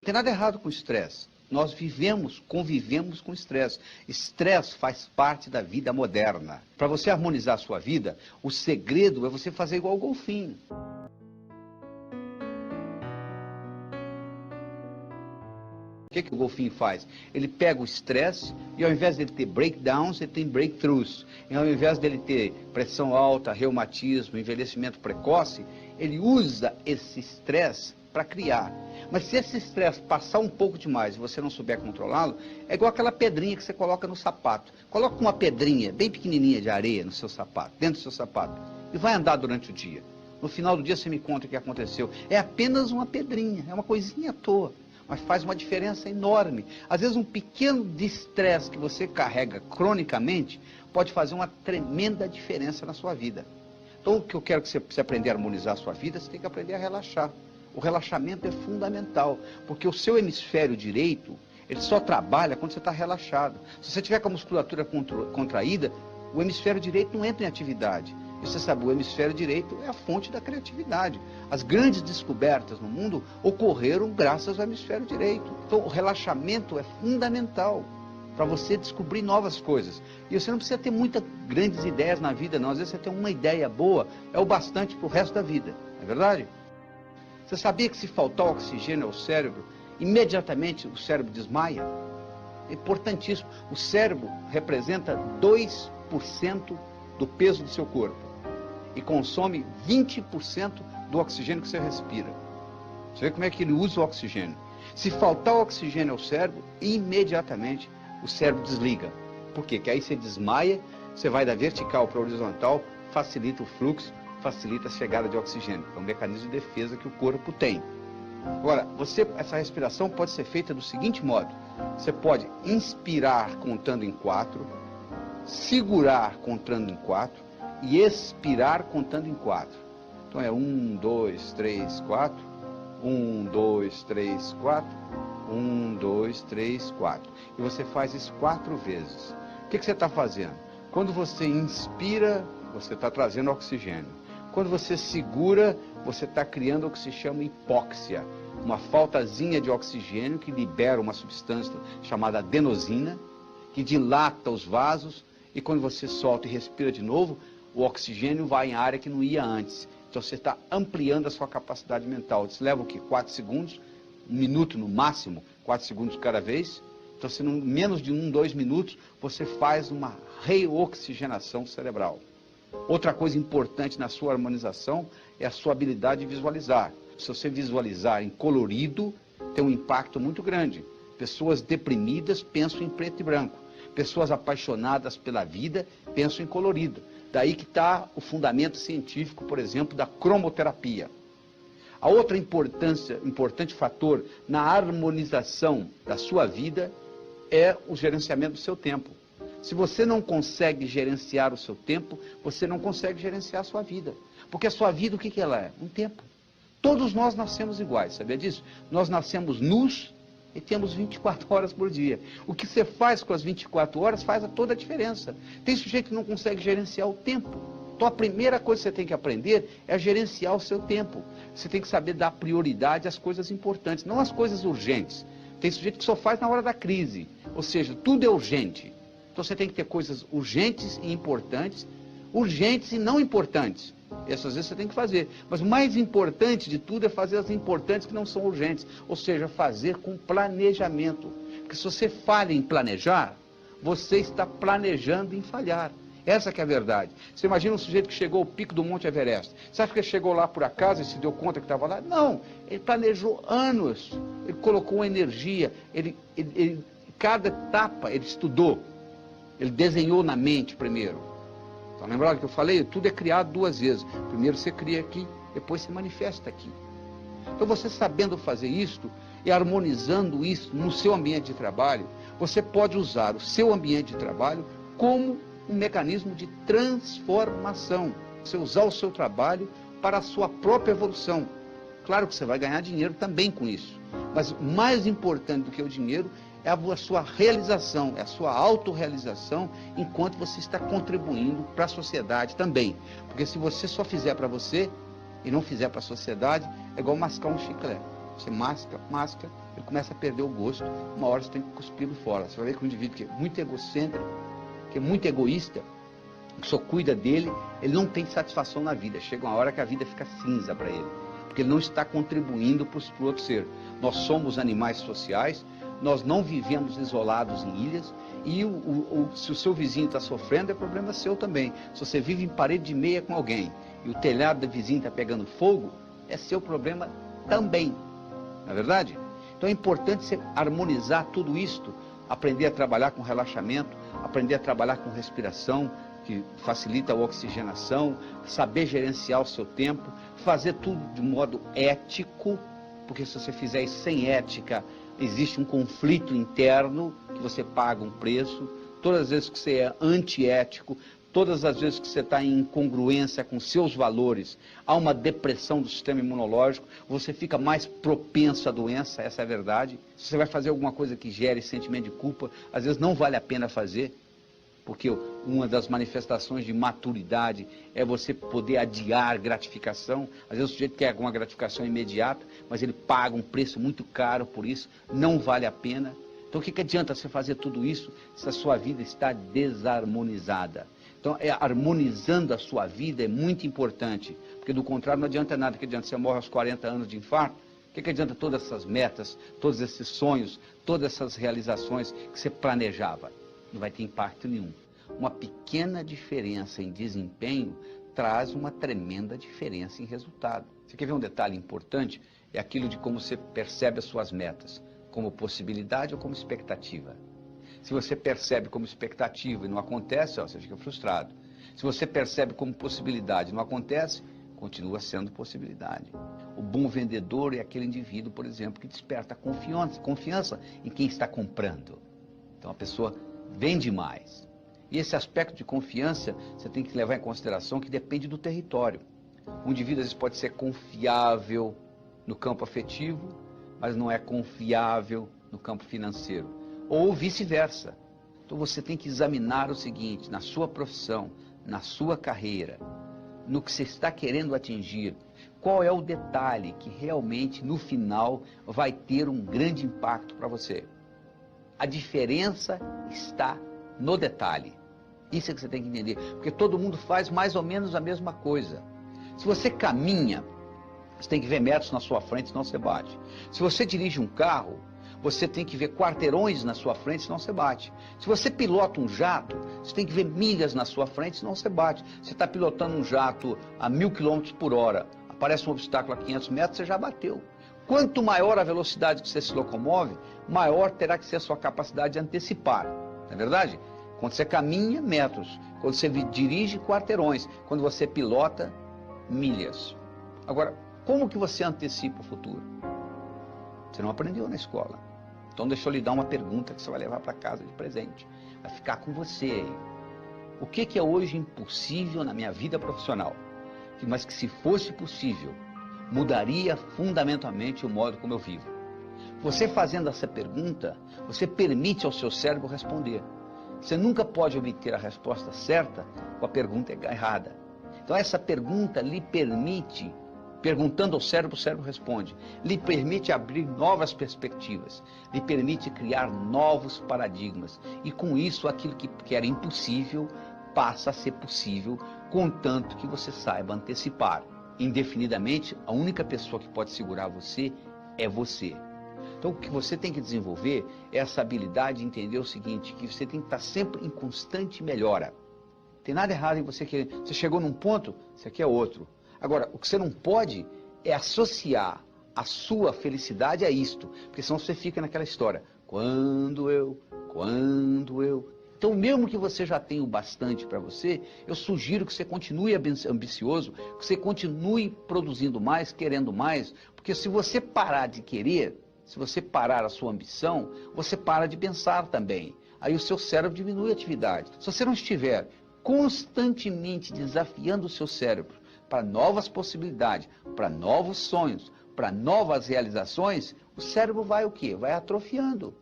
Não tem nada errado com o estresse. Nós convivemos com estresse. Estresse faz parte da vida moderna. Para você harmonizar a sua vida, o segredo é você fazer igual o golfinho. O que o golfinho faz? Ele pega o estresse e ao invés dele ter breakdowns, ele tem breakthroughs. E ao invés dele ter pressão alta, reumatismo, envelhecimento precoce, ele usa esse estresse para criar. Mas se esse estresse passar um pouco demais e você não souber controlá-lo, é igual aquela pedrinha que você coloca no sapato. Coloca uma pedrinha bem pequenininha de areia no seu sapato, dentro do seu sapato, e vai andar durante o dia. No final do dia você me conta o que aconteceu. É apenas uma pedrinha, é uma coisinha à toa, mas faz uma diferença enorme. Às vezes um pequeno estresse que você carrega cronicamente pode fazer uma tremenda diferença na sua vida. Então o que eu quero que você aprender a harmonizar a sua vida, você tem que aprender a relaxar. O relaxamento é fundamental, porque o seu hemisfério direito, ele só trabalha quando você está relaxado. Se você tiver com a musculatura contraída, o hemisfério direito não entra em atividade. E você sabe, o hemisfério direito é a fonte da criatividade. As grandes descobertas no mundo ocorreram graças ao hemisfério direito. Então o relaxamento é fundamental para você descobrir novas coisas. E você não precisa ter muitas grandes ideias na vida, não. Às vezes você tem uma ideia boa, é o bastante para o resto da vida. Não é verdade? Você sabia que se faltar oxigênio ao cérebro, imediatamente o cérebro desmaia? É importantíssimo. O cérebro representa 2% do peso do seu corpo e consome 20% do oxigênio que você respira. Você vê como é que ele usa o oxigênio. Se faltar oxigênio ao cérebro, imediatamente o cérebro desliga. Por quê? Porque aí você desmaia, você vai da vertical para a horizontal, facilita o fluxo, facilita a chegada de oxigênio. É um mecanismo de defesa que o corpo tem. Agora, essa respiração pode ser feita do seguinte modo. Você pode inspirar contando em 4, segurar contando em 4 e expirar contando em 4. Então é 1, 2, 3, 4, 1, 2, 3, 4, 1, 2, 3, 4. E você faz isso 4 vezes. O que você está fazendo? Quando você inspira, você está trazendo oxigênio. Quando você segura, você está criando o que se chama hipóxia, uma faltazinha de oxigênio que libera uma substância chamada adenosina, que dilata os vasos, e quando você solta e respira de novo, o oxigênio vai em área que não ia antes. Então você está ampliando a sua capacidade mental. Isso leva o quê? 4 segundos, 1 minuto no máximo, 4 segundos cada vez. Então, se em menos de 1, 2 minutos, você faz uma reoxigenação cerebral. Outra coisa importante na sua harmonização é a sua habilidade de visualizar. Se você visualizar em colorido, tem um impacto muito grande. Pessoas deprimidas pensam em preto e branco. Pessoas apaixonadas pela vida pensam em colorido. Daí que está o fundamento científico, por exemplo, da cromoterapia. A outra importante fator na harmonização da sua vida é o gerenciamento do seu tempo. Se você não consegue gerenciar o seu tempo, você não consegue gerenciar a sua vida. Porque a sua vida, o que ela é? Um tempo. Todos nós nascemos iguais, sabia disso? Nós nascemos nus e temos 24 horas por dia. O que você faz com as 24 horas faz toda a diferença. Tem sujeito que não consegue gerenciar o tempo. Então a primeira coisa que você tem que aprender é a gerenciar o seu tempo. Você tem que saber dar prioridade às coisas importantes, não às coisas urgentes. Tem sujeito que só faz na hora da crise. Ou seja, tudo é urgente. Então você tem que ter coisas urgentes e importantes, urgentes e não importantes. Essas vezes você tem que fazer. Mas o mais importante de tudo é fazer as importantes que não são urgentes. Ou seja, fazer com planejamento. Porque se você falha em planejar, você está planejando em falhar. Essa que é a verdade. Você imagina um sujeito que chegou ao pico do Monte Everest. Você acha que ele chegou lá por acaso e se deu conta que estava lá? Não. Ele planejou anos. Ele colocou uma energia. Cada etapa ele estudou. Ele desenhou na mente primeiro. Então, lembrando que eu falei? Tudo é criado 2 vezes. Primeiro você cria aqui, depois você manifesta aqui. Então você sabendo fazer isto e harmonizando isso no seu ambiente de trabalho, você pode usar o seu ambiente de trabalho como um mecanismo de transformação. Você usar o seu trabalho para a sua própria evolução. Claro que você vai ganhar dinheiro também com isso. Mas mais importante do que o dinheiro é a sua realização, é a sua autorrealização, enquanto você está contribuindo para a sociedade também. Porque se você só fizer para você e não fizer para a sociedade, é igual mascar um chiclete. Você masca, masca, ele começa a perder o gosto, uma hora você tem que cuspir fora. Você vai ver que um indivíduo que é muito egocêntrico, que é muito egoísta, que só cuida dele, ele não tem satisfação na vida. Chega uma hora que a vida fica cinza para ele, porque ele não está contribuindo para o outro ser. Nós somos animais sociais, nós não vivemos isolados em ilhas, e se o seu vizinho está sofrendo, é problema seu também. Se você vive em parede de meia com alguém, e o telhado do vizinho está pegando fogo, é seu problema também. Não é verdade? Então é importante você harmonizar tudo isto, aprender a trabalhar com relaxamento, aprender a trabalhar com respiração, que facilita a oxigenação, saber gerenciar o seu tempo, fazer tudo de modo ético, porque se você fizer isso sem ética, existe um conflito interno, que você paga um preço. Todas as vezes que você é antiético, todas as vezes que você está em incongruência com seus valores, há uma depressão do sistema imunológico, você fica mais propenso à doença, essa é a verdade. Se você vai fazer alguma coisa que gere sentimento de culpa, às vezes não vale a pena fazer, porque uma das manifestações de maturidade é você poder adiar gratificação. Às vezes o sujeito quer alguma gratificação imediata, mas ele paga um preço muito caro por isso, não vale a pena. Então o que adianta você fazer tudo isso se a sua vida está desarmonizada? Então, harmonizando a sua vida é muito importante, porque do contrário não adianta nada. Que adianta você morre aos 40 anos de infarto? O que adianta todas essas metas, todos esses sonhos, todas essas realizações que você planejava? Não vai ter impacto nenhum. Uma pequena diferença em desempenho traz uma tremenda diferença em resultado. Você quer ver um detalhe importante? É aquilo de como você percebe as suas metas, como possibilidade ou como expectativa. Se você percebe como expectativa e não acontece, você fica frustrado. Se você percebe como possibilidade e não acontece, continua sendo possibilidade. O bom vendedor é aquele indivíduo, por exemplo, que desperta confiança em quem está comprando. Então a pessoa vende mais. E esse aspecto de confiança, você tem que levar em consideração que depende do território. Um indivíduo às vezes pode ser confiável no campo afetivo, mas não é confiável no campo financeiro. Ou vice-versa. Então você tem que examinar o seguinte, na sua profissão, na sua carreira, no que você está querendo atingir, qual é o detalhe que realmente no final vai ter um grande impacto para você. A diferença está no detalhe. Isso é que você tem que entender, porque todo mundo faz mais ou menos a mesma coisa. Se você caminha, você tem que ver metros na sua frente, senão você bate. Se você dirige um carro, você tem que ver quarteirões na sua frente, senão você bate. Se você pilota um jato, você tem que ver milhas na sua frente, senão você bate. Você está pilotando um jato a 1000 km por hora, aparece um obstáculo a 500 metros, você já bateu. Quanto maior a velocidade que você se locomove, maior terá que ser a sua capacidade de antecipar. Não é verdade? Quando você caminha, metros. Quando você dirige, quarteirões. Quando você pilota, milhas. Agora, como que você antecipa o futuro? Você não aprendeu na escola. Então deixa eu lhe dar uma pergunta que você vai levar para casa de presente. Vai ficar com você. O que é hoje impossível na minha vida profissional? Mas que se fosse possível, mudaria fundamentalmente o modo como eu vivo. Você fazendo essa pergunta, você permite ao seu cérebro responder. Você nunca pode obter a resposta certa com a pergunta errada. Então essa pergunta lhe permite, perguntando ao cérebro, o cérebro responde. Lhe permite abrir novas perspectivas, lhe permite criar novos paradigmas. E com isso, aquilo que era impossível passa a ser possível, contanto que você saiba antecipar. Indefinidamente, a única pessoa que pode segurar você é você. Então o que você tem que desenvolver é essa habilidade de entender o seguinte, que você tem que estar sempre em constante melhora. Não tem nada errado em você querer. Você chegou num ponto, você quer outro. Agora, o que você não pode é associar a sua felicidade a isto, porque senão você fica naquela história. Quando eu... Então, mesmo que você já tenha o bastante para você, eu sugiro que você continue ambicioso, que você continue produzindo mais, querendo mais, porque se você parar de querer, se você parar a sua ambição, você para de pensar também. Aí o seu cérebro diminui a atividade. Se você não estiver constantemente desafiando o seu cérebro para novas possibilidades, para novos sonhos, para novas realizações, o cérebro vai o quê? Vai atrofiando.